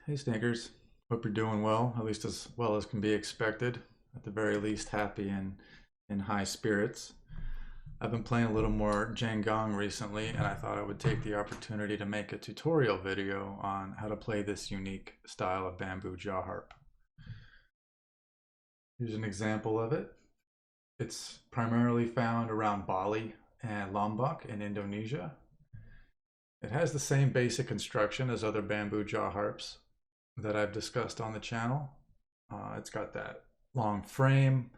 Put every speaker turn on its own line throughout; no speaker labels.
Hey Snickers, hope you're doing well, at least as well as can be expected. At the very least, happy and in high spirits. I've been playing a little more Genggong recently, and I thought I would take the opportunity to make a tutorial video on how to play this unique style of bamboo jaw harp. Here's an example of it. It's primarily found around Bali and Lombok in Indonesia. It has the same basic construction as other bamboo jaw harps that I've discussed on the channel. It's got that long frame,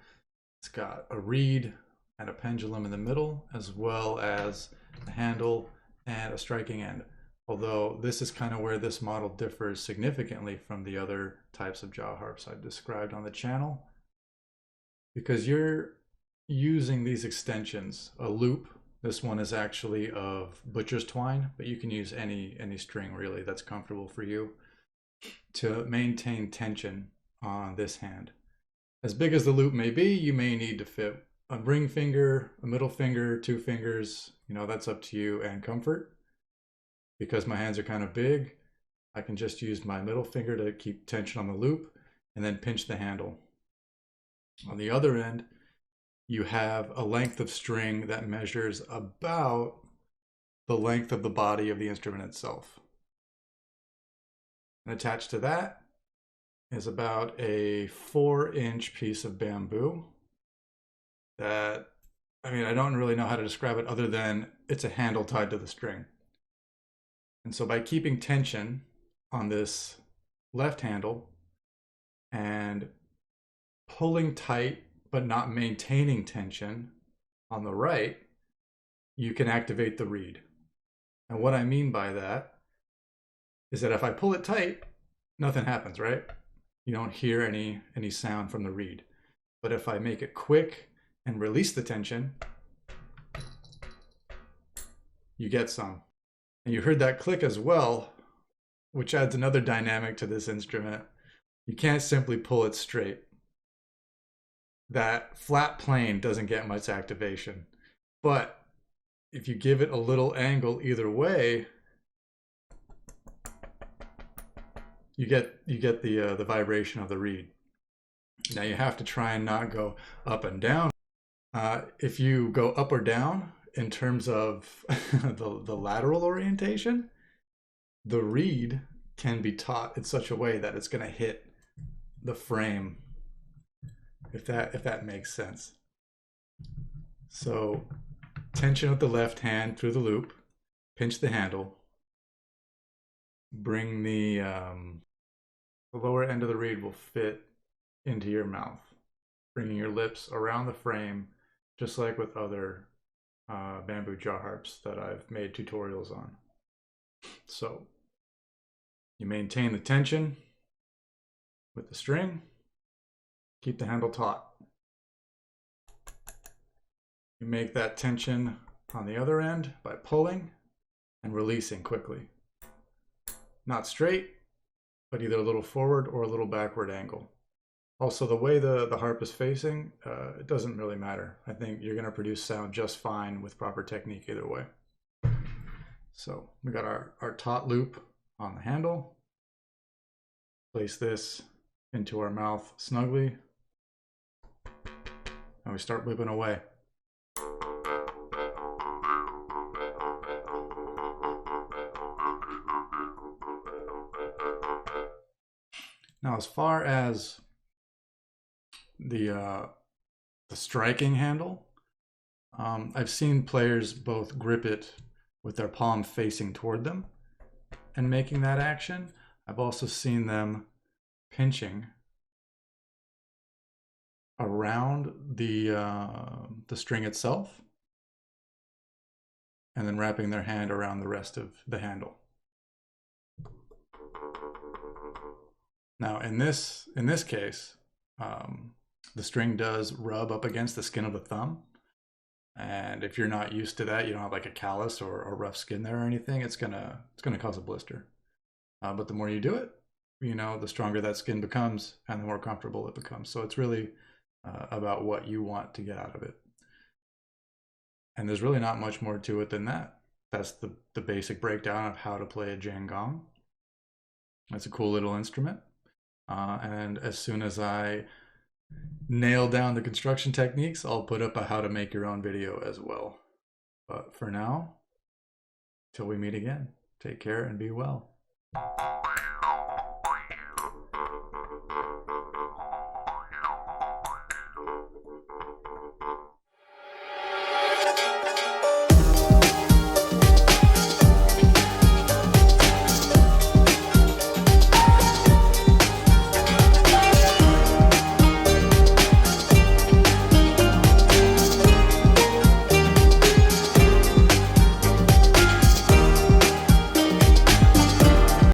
it's got a reed and a pendulum in the middle, as well as a handle and a striking end. Although this is kind of where this model differs significantly from the other types of jaw harps I've described on the channel, because you're using these extensions, a loop. This one is actually of butcher's twine, but you can use any string really that's comfortable for you to maintain tension on this hand. As big as the loop may be, you may need to fit a ring finger, a middle finger, two fingers, that's up to you and comfort. Because my hands are kind of big, I can just use my middle finger to keep tension on the loop and then pinch the handle. On the other end, you have a length of string that measures about the length of the body of the instrument itself. And attached to that is about a 4-inch piece of bamboo that, I don't really know how to describe it other than it's a handle tied to the string. And so by keeping tension on this left handle and pulling tight but not maintaining tension on the right, you can activate the reed. And what I mean by that is that if I pull it tight, nothing happens, right? You don't hear any sound from the reed. But if I make it quick and release the tension, you get some. And you heard that click as well, which adds another dynamic to this instrument. You can't simply pull it straight. That flat plane doesn't get much activation. But if you give it a little angle either way, you get the vibration of the reed. Now you have to try and not go up and down. If you go up or down in terms of the lateral orientation, the reed can be taught in such a way that it's going to hit the frame, if that makes sense. So tension with the left hand through the loop, pinch the handle, bring the lower end of the reed will fit into your mouth, bringing your lips around the frame, just like with other bamboo jaw harps that I've made tutorials on. So you maintain the tension with the string, keep the handle taut. You make that tension on the other end by pulling and releasing quickly. Not straight, but either a little forward or a little backward angle. Also, the way the harp is facing, it doesn't really matter. I think you're going to produce sound just fine with proper technique either way. So we got our taut loop on the handle. Place this into our mouth snugly. And we start whipping away. Now, as far as the striking handle, I've seen players both grip it with their palm facing toward them and making that action. I've also seen them pinching around the string itself and then wrapping their hand around the rest of the handle. Now, in this case, the string does rub up against the skin of the thumb. And if you're not used to that, you don't have like a callus or rough skin there or anything, it's gonna cause a blister. But the more you do it, the stronger that skin becomes and the more comfortable it becomes. So it's really about what you want to get out of it. And there's really not much more to it than that. That's the basic breakdown of how to play a Jiang Gong. It's a cool little instrument. And as soon as I nail down the construction techniques, I'll put up a how to make your own video as well. But for now, till we meet again, take care and be well.